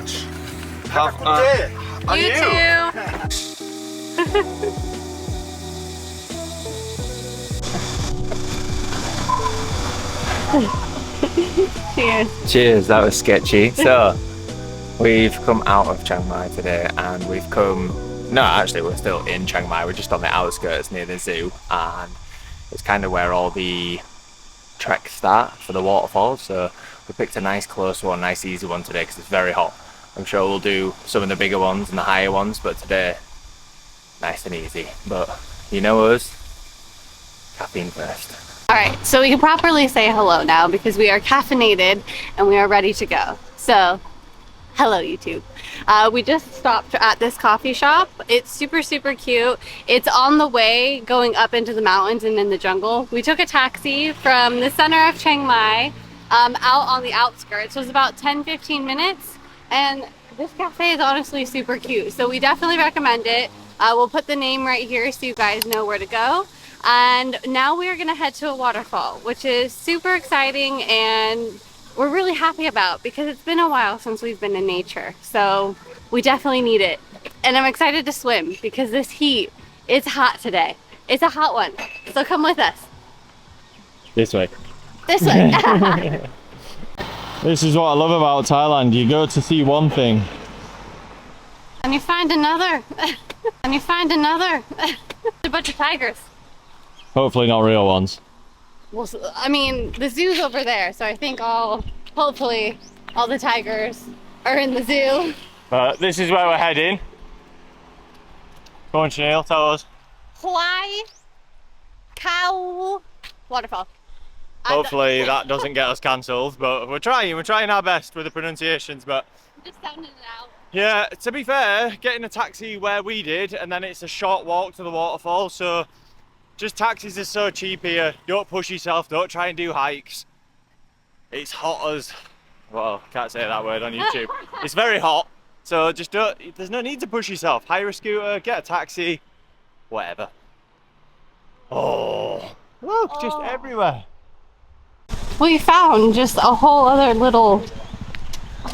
much. Have a good day. And You too. Cheers. Cheers, that was sketchy. So, we've come out of Chiang Mai today and we've come, no actually we're still in Chiang Mai, we're just on the outskirts near the zoo, and it's kind of where all the treks start for the waterfalls. So we picked a nice close one, nice easy one today because it's very hot. I'm sure we'll do some of the bigger ones and the higher ones, but today, nice and easy. But you know us, caffeine first. All right, so we can properly say hello now because we are caffeinated and we are ready to go. So, hello YouTube. We just stopped at this coffee shop. It's super, super cute. It's on the way going up into the mountains and in the jungle. We took a taxi from the center of Chiang Mai out on the outskirts. It was about 10-15 minutes, and this cafe is honestly super cute. So we definitely recommend it. We'll put the name right here so you guys know where to go. And now we are gonna head to a waterfall, which is super exciting and we're really happy about because it's been a while since we've been in nature. So we definitely need it. And I'm excited to swim because this heat, it's hot today. It's a hot one. So come with us. This way. This way. This is what I love about Thailand. You go to see one thing and you find another. And you find another. A bunch of tigers. hopefully not real ones. Well, I mean, the zoo's over there, so I think hopefully all the tigers are in the zoo. But this is where we're heading. Go on, Chanel, tell us. Fly Cow Waterfall. Hopefully that doesn't get us cancelled, but we're trying our best with the pronunciations, but Just sounding it out. yeah, to be fair, getting a taxi where we did, and then it's a short walk to the waterfall, so just taxis are so cheap here. Don't push yourself, don't try and do hikes. It's hot as, well, can't say that word on YouTube. It's very hot, so just don't, there's no need to push yourself. Hire a scooter, get a taxi, whatever. Oh, look, just everywhere. We found just a whole other little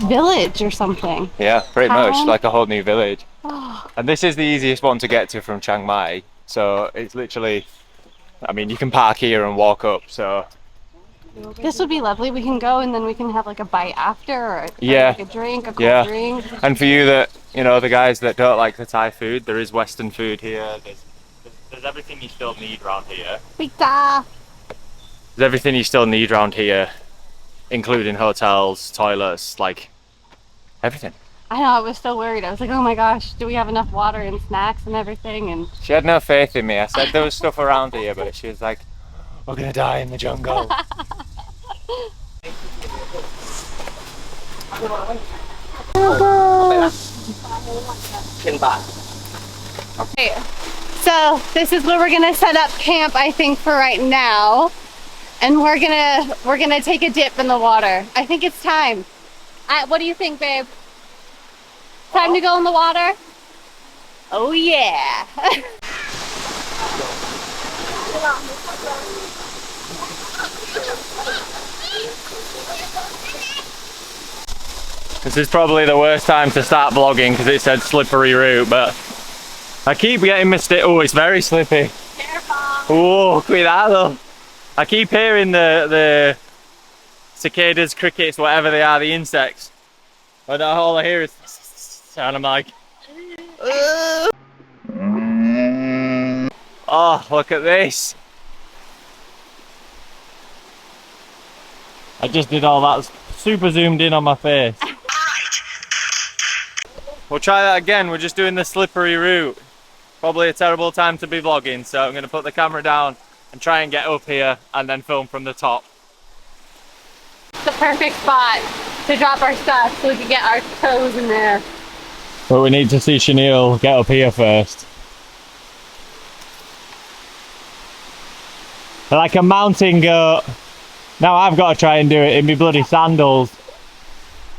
village or something. Yeah, pretty much Town. like a whole new village. Oh, And this is the easiest one to get to from Chiang Mai. So it's literally, I mean, you can park here and walk up. So this would be lovely. We can go and then we can have like a bite after, or Yeah. like a drink, a cold Yeah. drink. and for you that, you know, the guys that don't like the Thai food, there is Western food here. There's everything you still need around here. Pizza. There's everything you still need around here, including hotels, toilets, like everything. I know, I was so worried. I was like, oh my gosh, do we have enough water and snacks and everything? And She had no faith in me. I said there was stuff around here, but she was like, we're gonna die in the jungle. okay, so this is where we're gonna set up camp, I think, for right now. And we're gonna take a dip in the water. I think it's time. What do you think, babe? Time to go in the water? Oh yeah. This is probably the worst time to start vlogging because it said slippery route, but I keep getting mistaken. Oh, it's very slippy. Careful. Oh, cuidado. I keep hearing the cicadas, crickets, whatever they are, the insects. But all I hear is, and I'm like, oh, look at this. I just did all that super zoomed in on my face. We'll try that again. We're just doing the slippery route. Probably a terrible time to be vlogging, so I'm going to put the camera down and try and get up here and then film from the top. It's the perfect spot to drop our stuff so we can get our toes in there. But we need to see Chanel get up here first. Like a mountain goat. Now I've got to try and do it in my bloody sandals.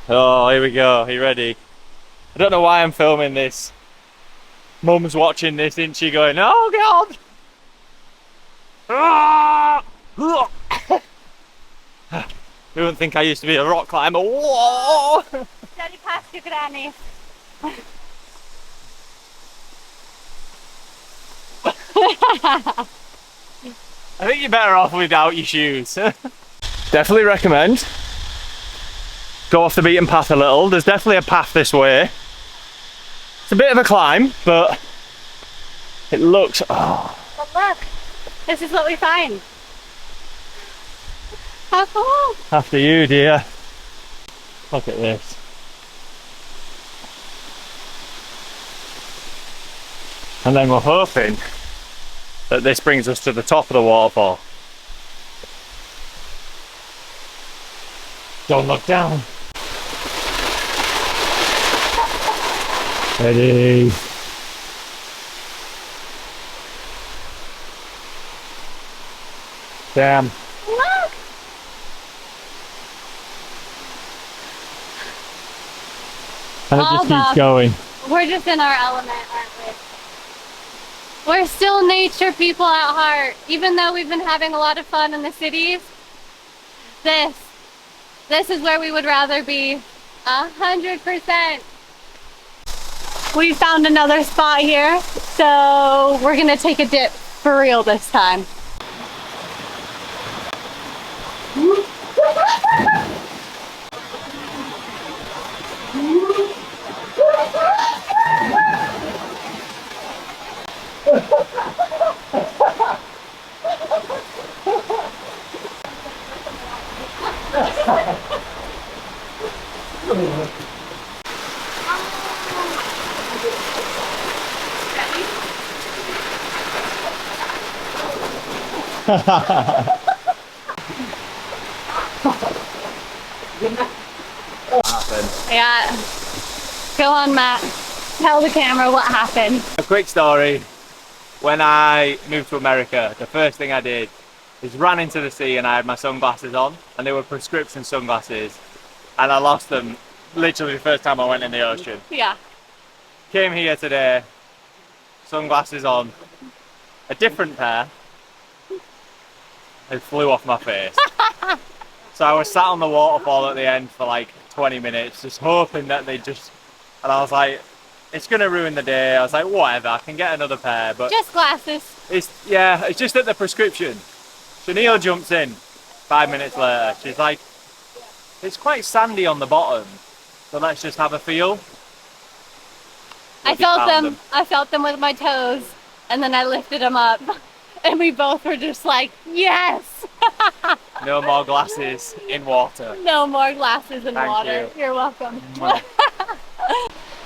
Oh, here we go. Are you ready? I don't know why I'm filming this. Mum's watching this, isn't she, going, oh God! Ah! You wouldn't think I used to be a rock climber. Whoa! Steady paddle. ask you, Granny. I think you're better off without your shoes. Definitely recommend. Go off the beaten path a little. There's definitely a path this way. It's a bit of a climb, but it looks, oh. But look, this is what we find. How cool. After you, dear. Look at this. And then we're hoping that this brings us to the top of the waterfall. Don't look down. Ready. Damn. Look. And it Oh, just keeps Bob. going. We're just in our element, aren't we? We're still nature people at heart. Even though we've been having a lot of fun in the cities, this is where we would rather be. 100%. We found another spot here, so we're gonna take a dip for real this time. Yeah. Go on, Matt. Tell the camera what happened. A quick story. When I moved to America, the first thing I did is ran into the sea and I had my sunglasses on, and they were prescription sunglasses, and I lost them literally the first time I went in the ocean. Yeah. Came here today, sunglasses on, a different pair, it flew off my face. So I was sat on the waterfall at the end for like 20 minutes, just hoping that they just, and I was like, it's gonna ruin the day. I was like, whatever, I can get another pair, but Just glasses. it's just that the prescription. So Neil jumps in 5 minutes later. She's like, it's quite sandy on the bottom, so let's just have a feel. I felt them with my toes, and then I lifted them up, and we both were just like, yes! No more glasses in water. No more glasses in Thank water. you. You're welcome. Mwah.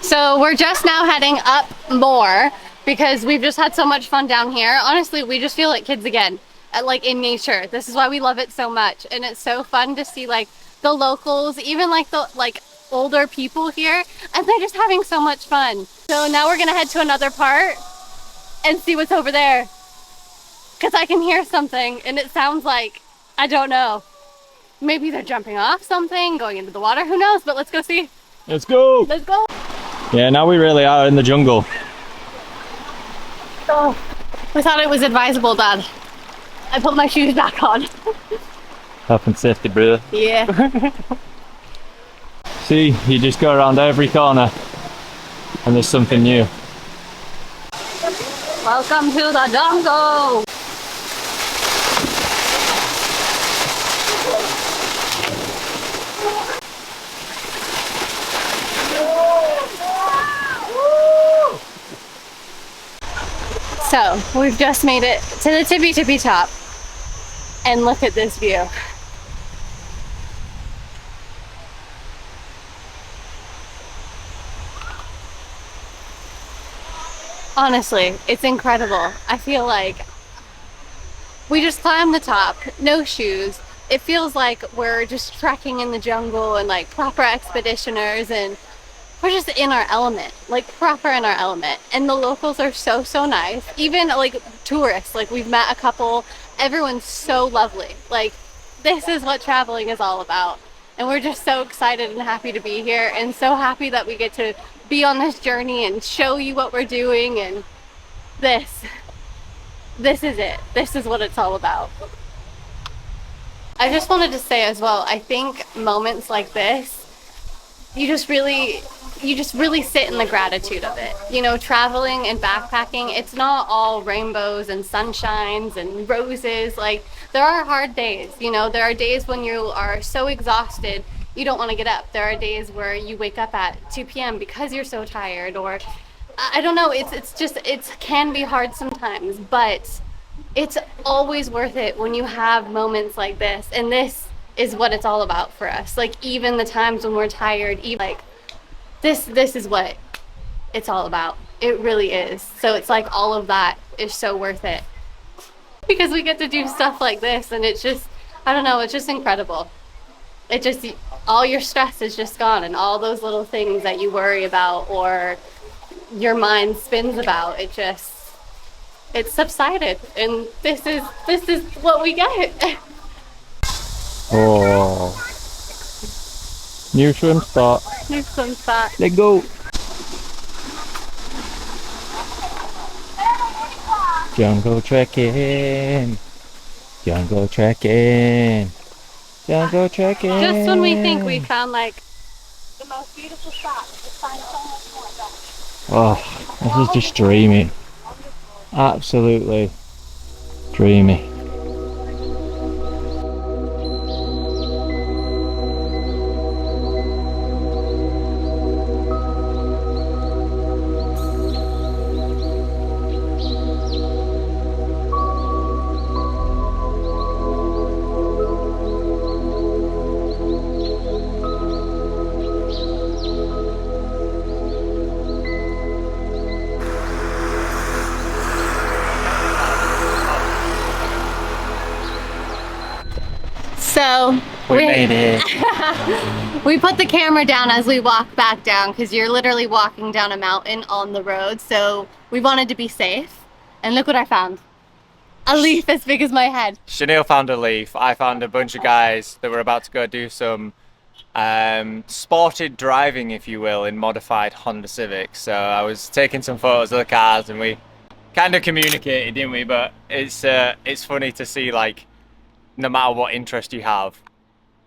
So we're just now heading up more because we've just had so much fun down here. Honestly, we just feel like kids again, like in nature. This is why we love it so much, and it's so fun to see like the locals, even like the older people here, and they're just having so much fun. So now we're gonna head to another part and see what's over there, because I can hear something and it sounds like, I don't know, maybe they're jumping off something, going into the water, who knows, but let's go see. Let's go. Let's go. Yeah, now we really are in the jungle. Oh, I thought it was advisable, Dad. I put my shoes back on. Health and safety, brother. Yeah. See, you just go around every corner and there's something new. Welcome to the jungle. So we've just made it to the tippy top, and look at this view. Honestly, it's incredible. I feel like we just climbed the top, no shoes. It feels like we're just trekking in the jungle and like proper expeditioners, and we're just in our element, like proper in our element. And the locals are so nice. Even like tourists, like we've met a couple, everyone's so lovely. Like this is what traveling is all about. And we're just so excited and happy to be here, and so happy that we get to be on this journey and show you what we're doing. And this is it. This is what it's all about. I just wanted to say as well, I think moments like this, you just really sit in the gratitude of it. You know, traveling and backpacking, it's not all rainbows and sunshines and roses. Like, there are hard days, you know, there are days when you are so exhausted you don't want to get up. There are days where you wake up at 2 p.m. because you're so tired, or I don't know, it's just, it can be hard sometimes, but it's always worth it when you have moments like this. And this is what it's all about for us. Like, even the times when we're tired, even like this is what it's all about. It really is. So it's like all of that is so worth it because we get to do stuff like this, and it's just, I don't know, it's just incredible. It just, all your stress is just gone, and all those little things that you worry about or your mind spins about, it's subsided, and this is what we get. Oh, new swim spot. New swim spot. Let's go. Jungle trekking. Jungle trekking. Jungle trekking. Just when we think we found like the most beautiful spot, we just find so much more. Oh, this is just dreamy. Absolutely dreamy. So We made it. we put the camera down as we walk back down because you're literally walking down a mountain on the road. So we wanted to be safe. And look what I found. A leaf as big as my head. Chanel found a leaf. I found a bunch of guys that were about to go do some sported driving, if you will, in modified Honda Civics. So I was taking some photos of the cars, and we kind of communicated, didn't we? But it's funny to see, like, no matter what interest you have,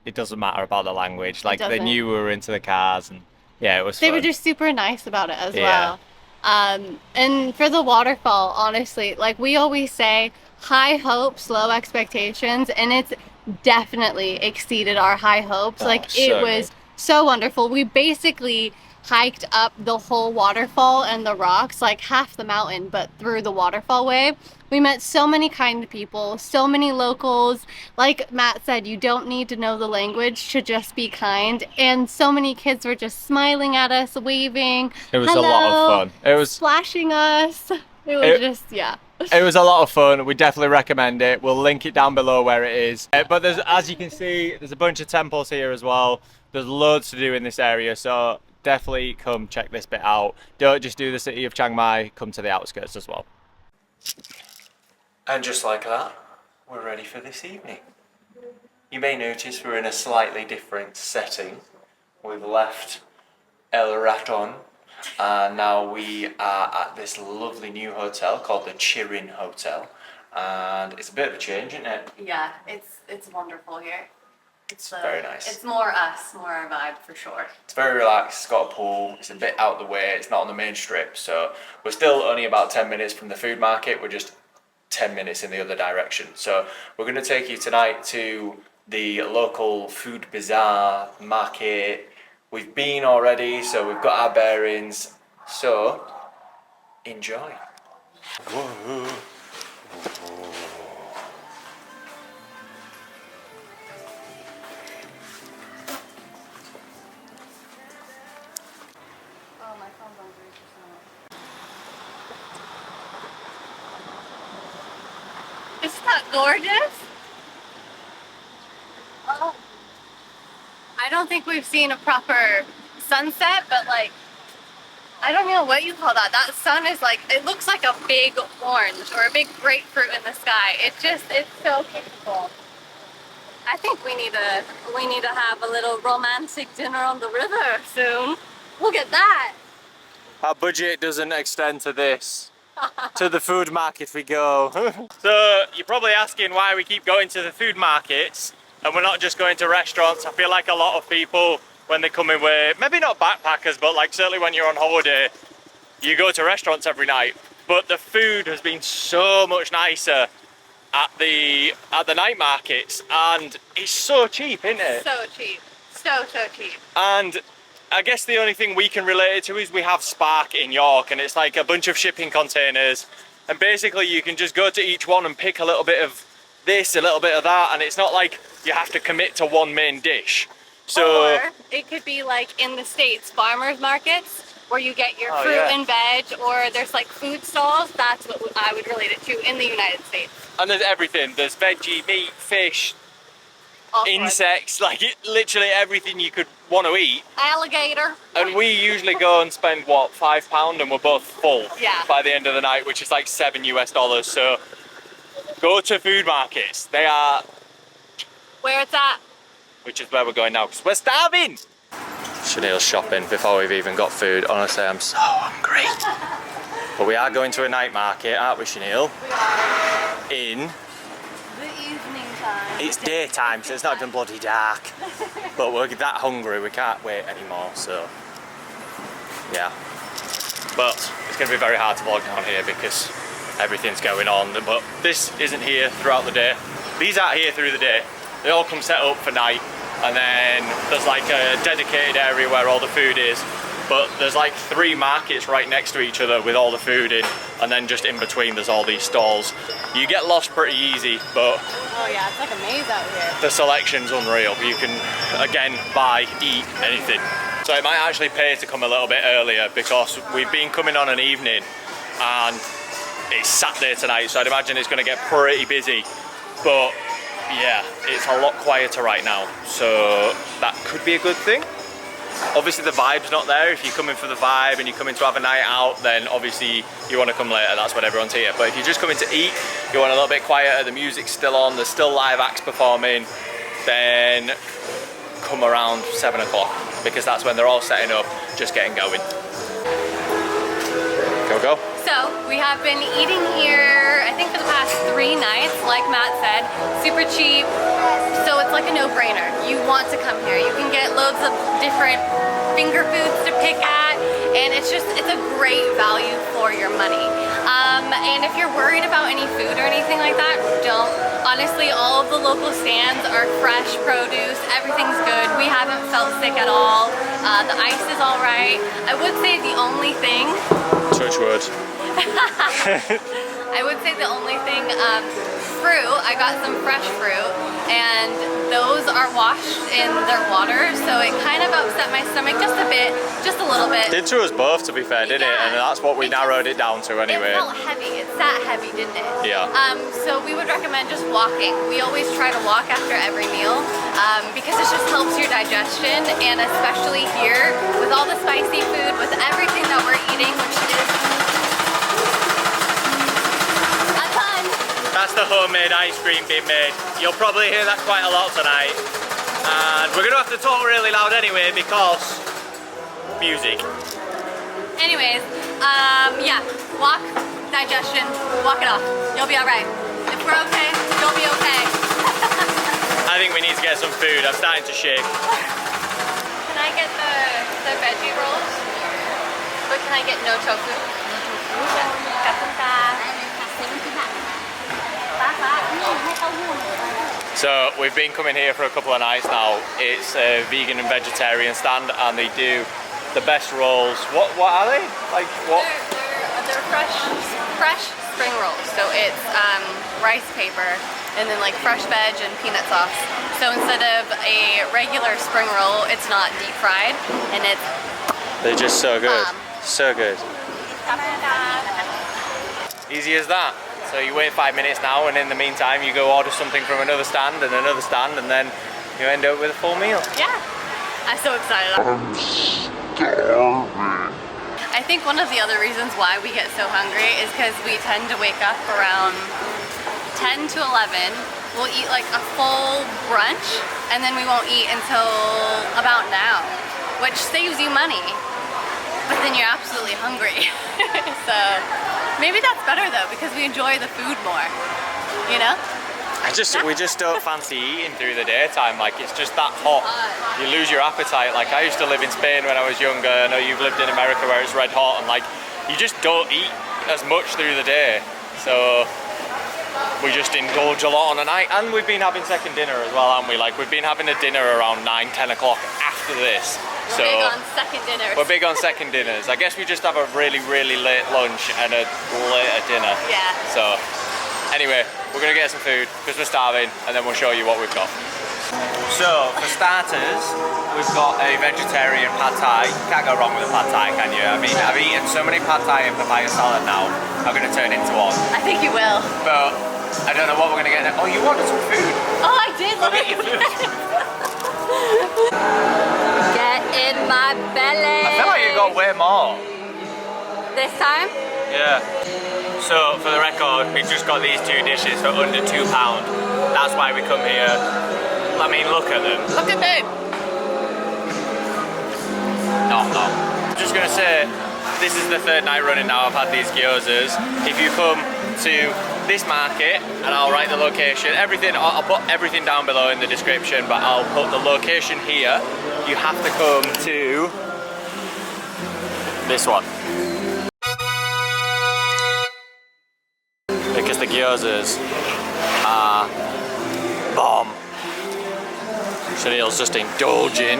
it doesn't matter about the language. Like, they knew we were into the cars, and yeah, it was fun. They were just super nice about it as well. And for the waterfall, honestly, like we always say, high hopes, low expectations, and it's definitely exceeded our high hopes. Like, it was so wonderful. We basically hiked up the whole waterfall and the rocks, like half the mountain, but through the waterfall way. We met so many kind people, so many locals. Like Matt said, you don't need to know the language to just be kind. And so many kids were just smiling at us, waving. It was a lot of fun. It was splashing us. It was just, yeah. It was a lot of fun. We definitely recommend it. We'll link it down below where it is. But there's, as you can see, there's a bunch of temples here as well. There's loads to do in this area, so definitely come check this bit out. Don't just do the city of Chiang Mai, come to the outskirts as well. And just like that, we're ready for this evening. You may notice we're in a slightly different setting. We've left El Raton, and now we are at this lovely new hotel called the Chirin Hotel. And it's a bit of a change, isn't it? Yeah, it's wonderful here. It's very nice. It's more us, more our vibe for sure. It's very relaxed, it's got a pool, it's a bit out the way, it's not on the main strip, so we're still only about 10 minutes from the food market, we're just 10 minutes in the other direction. So we're going to take you tonight to the local food bazaar market. We've been already, so we've got our bearings, so enjoy. Whoa. Isn't that gorgeous? Oh. I don't think we've seen a proper sunset, but like, I don't know what you call that. That sun is like, it looks like a big orange or a big grapefruit in the sky. It's so beautiful. I think we need to have a little romantic dinner on the river soon. Look at that. Our budget doesn't extend to this. To the food market we go. So you're probably asking why we keep going to the food markets and we're not just going to restaurants. I feel like a lot of people when they come in with, maybe not backpackers, but like certainly when you're on holiday, you go to restaurants every night. But the food has been so much nicer at the night markets, and it's so cheap, isn't it? So cheap. So cheap. And I guess the only thing we can relate it to is we have Spark in York, and it's like a bunch of shipping containers, and basically you can just go to each one and pick a little bit of this, a little bit of that, and it's not like you have to commit to one main dish. So or it could be like in the States, farmers markets, where you get your fruit and veg, or there's like food stalls. That's what I would relate it to in the United States. And there's everything. There's veggie, meat, fish, All insects, like literally everything you could want to eat. Alligator. And we usually go and spend, what, £5, and we're both full by the end of the night, which is like $7 US. So go to food markets. They are... Where it's at. Which is where we're going now, because we're starving. Chanel's shopping before we've even got food. Honestly, I'm so hungry. But we are going to a night market, aren't we, Chanel? In... The evening time. It's daytime, so it's not even bloody dark. But we're that hungry, we can't wait anymore, so... Yeah. But it's going to be very hard to vlog down here because everything's going on. But this isn't here throughout the day. These aren't here through the day. They all come set up for night, and then there's like a dedicated area where all the food is. But there's like 3 markets right next to each other with all the food in, and then just in between there's all these stalls. You get lost pretty easy, but Oh yeah, it's like a maze out here. the selection's unreal. You can, again, buy, eat, anything. So it might actually pay to come a little bit earlier because we've been coming on an evening and it's Saturday tonight, so I'd imagine it's going to get pretty busy. But yeah, it's a lot quieter right now, so that could be a good thing. Obviously the vibe's not there. If you're coming for the vibe and you're coming to have a night out, then obviously you want to come later, that's when everyone's here. But if you're just coming to eat, you want a little bit quieter, the music's still on, there's still live acts performing, then come around 7 o'clock, because that's when they're all setting up, just getting going. Go. So we have been eating here, I think for the past 3 nights, like Matt said, super cheap. So it's like a no-brainer. You want to come here. You can get loads of different finger foods to pick at, and it's a great value for your money. And if you're worried about any food or anything like that, don't. Honestly, all of the local stands are fresh produce. Everything's good. We haven't felt sick at all. The ice is all right. I would say the only thing... Touch wood. I would say the only thing, fruit, I got some fresh fruit, and those are washed in their water, so it kind of upset my stomach just a bit, just a little bit. Did to us both, to be fair, didn't it? And that's what we narrowed it down to anyway. It felt heavy. It sat heavy, didn't it? Yeah. So we would recommend just walking. We always try to walk after every meal because it just helps your digestion, and especially here with all the spicy food, with everything that we're eating, which is a ton. That's the homemade ice cream being made. You'll probably hear that quite a lot tonight. And we're gonna have to talk really loud anyway because music. Anyways, yeah, walk, digestion, walk it off. You'll be all right. If we're okay, you'll be okay. I think we need to get some food. I'm starting to shake. Can I get the veggie rolls? But can I get no tofu? So we've been coming here for a couple of nights now. It's a vegan and vegetarian stand, and they do the best rolls. What are they? Like what? They're fresh spring rolls. So it's rice paper and then like fresh veg and peanut sauce. So instead of a regular spring roll, it's not deep fried, and it's They're just so good. So good. Easy as that. So you wait 5 minutes now, and in the meantime you go order something from another stand, and then you end up with a full meal. Yeah. I'm so excited. I think one of the other reasons why we get so hungry is because we tend to wake up around 10 to 11. We'll eat like a full brunch, and then we won't eat until about now, which saves you money, but then you're absolutely hungry. So maybe that's better though, because we enjoy the food more, you know? We just don't fancy eating through the daytime. Like, it's just that hot. You lose your appetite. Like, I used to live in Spain when I was younger. I know you've lived in America where it's red hot, and like, you just don't eat as much through the day. So we just indulge a lot on a night, and we've been having second dinner as well, haven't we? Like, we've been having a dinner around 9-10 o'clock after this. So big on second dinners. We're big on second dinners. I guess we just have a really late lunch and a later dinner. Yeah. So anyway, we're gonna get some food because we're starving, and then we'll show you what we've got. So for starters, we've got a vegetarian pad thai. Can't go wrong with a pad thai, can you? I mean, I've eaten so many pad thai and papaya salad now, I'm gonna turn into one. I think you will. But I don't know what we're gonna get. Oh, you wanted some food? Oh, I did. Go get your food. Get in my belly. I feel like you got way more. This time? Yeah. So for the record, we just got these two dishes for under £2. That's why we come here. I mean, look at them. Look at me. No. I'm just gonna say, this is the third night running now I've had these gyozas. If you come to this market, and I'll write the location, everything, I'll put everything down below in the description, but I'll put the location here. You have to come to this one. Because the gyozas are bomb. Chanel's just indulging.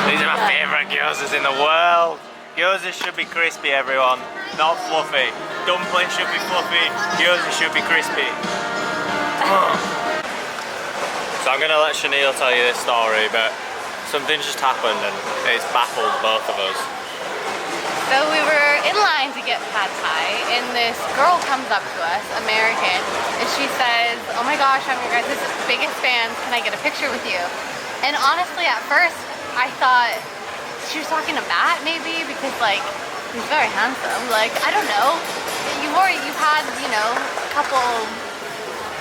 These are my favourite gyozas in the world. Gyozas should be crispy, everyone, not fluffy. Dumplings should be fluffy, gyozas should be crispy. So I'm gonna let Chanel tell you this story, but something just happened and it's baffled both of us. So we were in line to get pad thai, and this girl comes up to us, American, and she says, "Oh my gosh, I'm your guys' biggest fan. Can I get a picture with you?" And honestly, at first, I thought she was talking to Matt, maybe, because like he's very handsome. Like, I don't know. You've had, you know, a couple.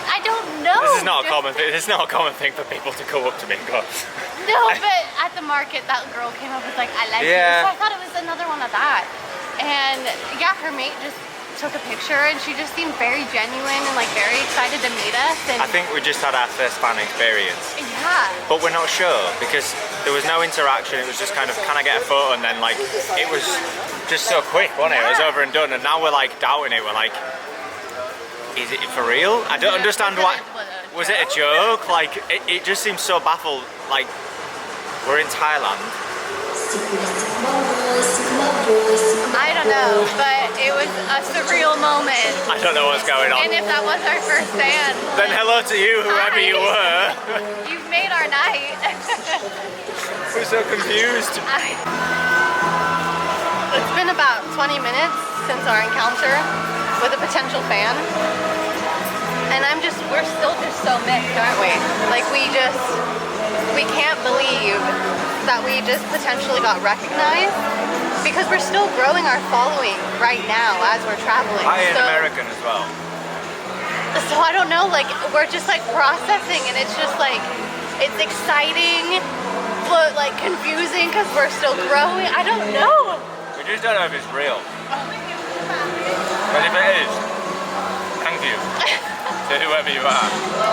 I don't know. This is not a common thing. This is not a common thing for people to come up to me and go. No, but at the market, that girl came up and was like, "I like you." So I thought it was another one of that. And yeah, her mate just took a picture, and she just seemed very genuine and like very excited to meet us. And I think we just had our first fan experience. yeah. But we're not sure because there was no interaction. It was just kind of, can I get a photo? And then like, it was just so quick, wasn't it? It was over and done. And now we're like doubting it. We're like, is it for real? I don't understand why. Was it a joke? Like, it just seems so baffled. Like, we're in Thailand. I don't know, but it was a surreal moment. I don't know what's going on. And if that was our first fan, Then hello to you, whoever Hi. you were. You've made our night. We're so confused. It's been about 20 minutes since our encounter with a potential fan. And we're still just so mixed, aren't we? Like, we can't believe that we just potentially got recognized, because we're still growing our following right now as we're traveling. I am American as well. So I don't know, like, we're just like processing, and it's just like, it's exciting, but like confusing because we're still growing. I don't know. We just don't know if it's real. But if it is, thank you to whoever you are,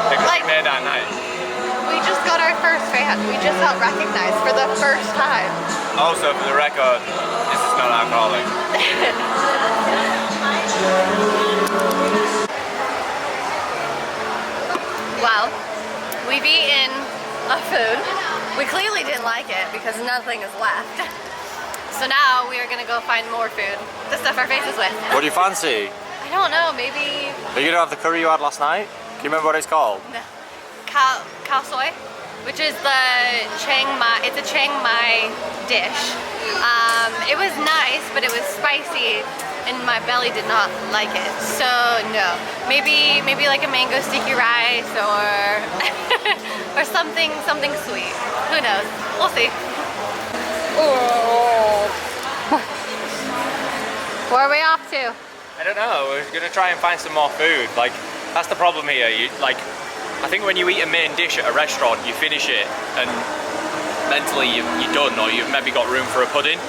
because Like, you made our night. we just got our first fan. We just got recognized for the first time. Also, for the record, this is not alcoholic. Well, we've eaten our food. We clearly didn't like it because nothing is left. So now we are gonna go find more food to stuff our faces with. What do you fancy? I don't know, maybe Are you gonna have the curry you had last night? Do you remember what it's called? khao soi, which is the Chiang Mai. It's a Chiang Mai dish. It was nice, but it was spicy, and my belly did not like it. So no, maybe like a mango sticky rice or or something sweet. Who knows? We'll see. Oh. Where are we off to? I don't know. We're gonna try and find some more food. Like, that's the problem here. I think when you eat a main dish at a restaurant, you finish it and mentally you're done, or you've maybe got room for a pudding.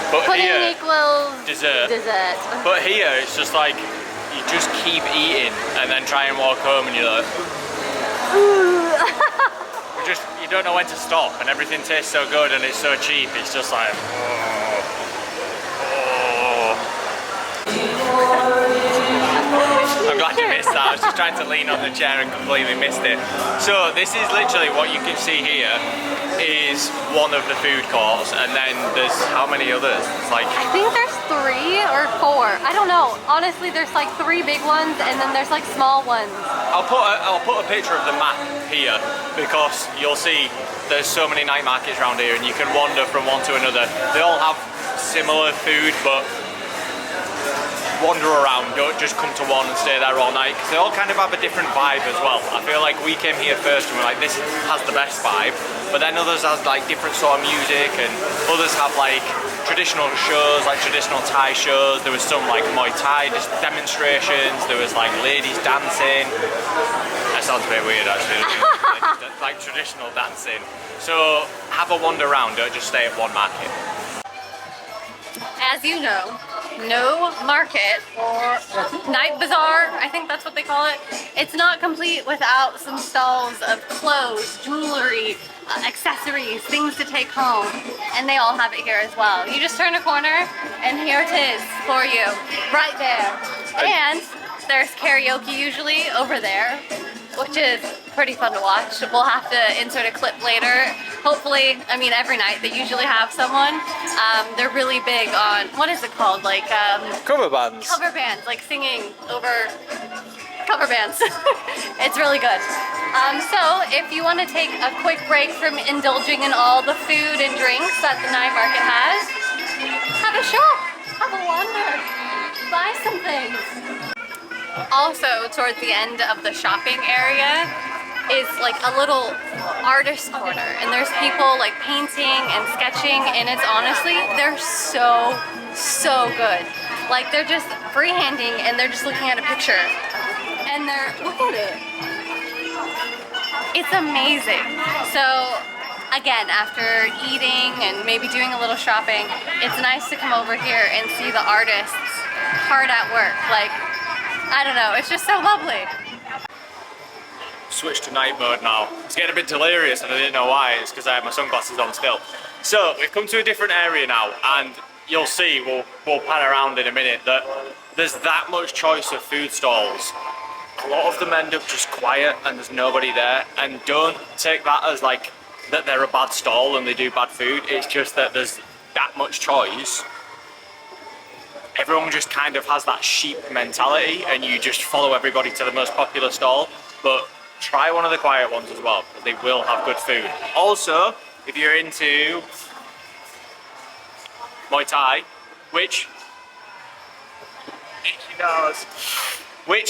But Pudding here, equals dessert. Dessert. But here, it's just like, you just keep eating and then try and walk home and you're like, you don't know when to stop, and everything tastes so good and it's so cheap, it's just like, I'm glad you missed that. I was just trying to lean on the chair and completely missed it. So this is literally what you can see here is one of the food courts, and then there's how many others? It's like, I think there's 3 or 4. I don't know. Honestly, there's like 3 big ones, and then there's like small ones. I'll put a picture of the map here, because you'll see there's so many night markets around here and you can wander from one to another. They all have similar food, but wander around, don't just come to one and stay there all night, because they all kind of have a different vibe as well. I feel like we came here first and we're like, this has the best vibe, but then others has like different sort of music, and others have like traditional shows, like traditional Thai shows. There was some like Muay Thai demonstrations, there was like ladies dancing. That sounds a bit weird actually. Like traditional dancing. So have a wander around, don't just stay at one market. As you know, no market or night bazaar, I think that's what they call it. It's not complete without some stalls of clothes, jewelry, accessories, things to take home, and they all have it here as well. You just turn a corner and here it is for you, right there. And there's karaoke usually over there, which is pretty fun to watch. We'll have to insert a clip later. Hopefully, I mean every night they usually have someone. They're really big on, what is it called? Like Cover bands. Cover bands, like singing over cover bands. It's really good. So if you want to take a quick break from indulging in all the food and drinks that the night market has, have a shop, have a wander, buy some things. Also, towards the end of the shopping area is like a little artist corner, and there's people like painting and sketching, and it's honestly, they're so good. Like they're just freehanding and they're just looking at a picture and they're, look at it. It's amazing. So again, after eating and maybe doing a little shopping, it's nice to come over here and see the artists hard at work. Like, I don't know, it's just so lovely. Switch to night mode now. It's getting a bit delirious and I didn't know why. It's because I had my sunglasses on still. So we've come to a different area now, and you'll see, we'll pan around in a minute, that there's that much choice of food stalls. A lot of them end up just quiet and there's nobody there, and don't take that as like that they're a bad stall and they do bad food. It's just that there's that much choice. Everyone just kind of has that sheep mentality and you just follow everybody to the most popular stall. But try one of the quiet ones as well, because they will have good food. Also, if you're into Muay Thai, which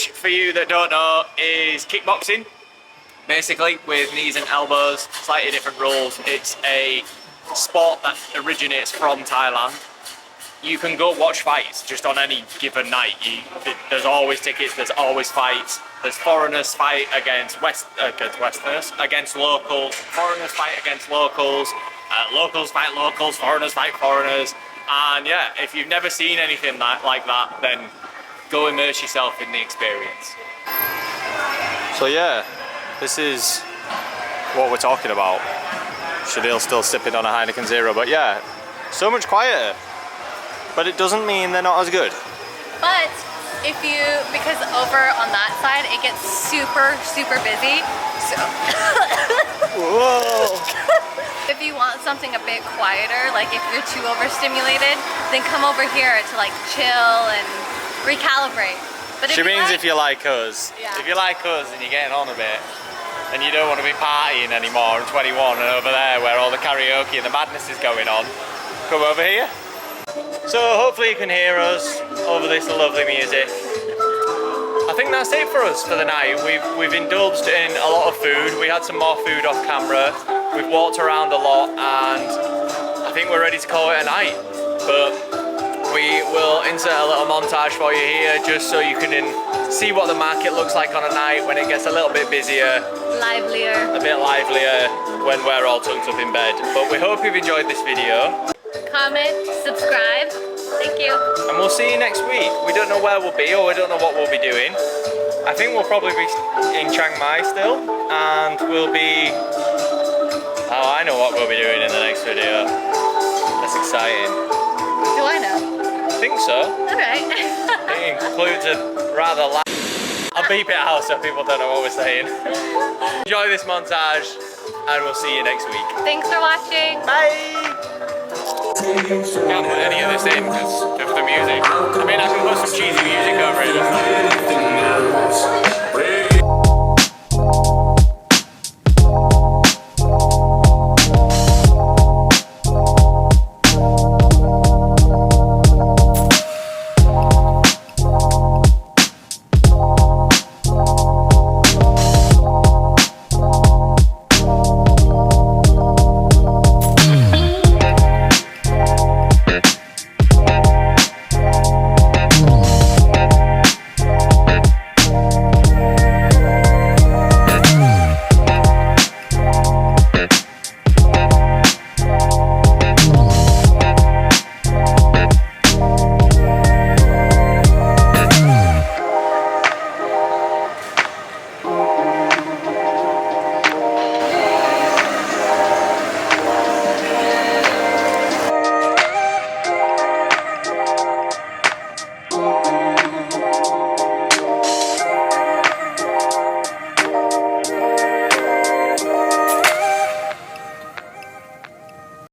for you that don't know is kickboxing, basically with knees and elbows, slightly different rules. It's a sport that originates from Thailand. You can go watch fights just on any given night. There's always tickets, there's always fights. There's foreigners fight against Westerners, against locals. Foreigners fight against locals. Locals fight locals, foreigners fight foreigners. And yeah, if you've never seen anything like that, then go immerse yourself in the experience. So yeah, this is what we're talking about. Shadil's still sipping on a Heineken Zero, but yeah, so much quieter. But it doesn't mean they're not as good. But because over on that side, it gets super busy. So Whoa! if you want something a bit quieter, like if you're too overstimulated, then come over here to like chill and recalibrate. But She means if you like us. Yeah. If you like us and you're getting on a bit, and you don't want to be partying anymore, and 21 and over there where all the karaoke and the madness is going on, come over here. So hopefully you can hear us over this lovely music. I think that's it for us for the night. We've indulged in a lot of food. We had some more food off camera. We've walked around a lot, and I think we're ready to call it a night. But we we'll insert a little montage for you here just so you can see what the market looks like on a night when it gets a little bit busier, Livelier. a bit livelier when we're all tucked up in bed. But we hope you've enjoyed this video. Comment, subscribe. Thank you. And we'll see you next week. We don't know where we'll be or we don't know what we'll be doing. I think we'll probably be in Chiang Mai still, and we'll be... Oh, I know what we'll be doing in the next video. That's exciting. Do I know? I think so. Alright. It includes a rather loud... I'll beep it out so people don't know what we're saying. Enjoy this montage, and we'll see you next week. Thanks for watching. Bye! Can't put any of this in because of the music. I mean, I can put some cheesy music over it.